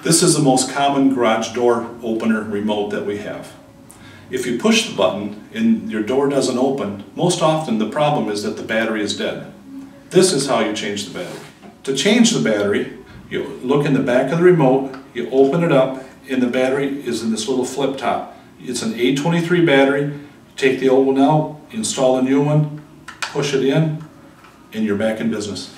This is the most common garage door opener remote that we have. If you push the button and your door doesn't open, most often the problem is that the battery is dead. This is how you change the battery. To change the battery, you look in the back of the remote, you open it up, and the battery is in this little flip top. It's an A23 battery. Take the old one out, install a new one, push it in, and you're back in business.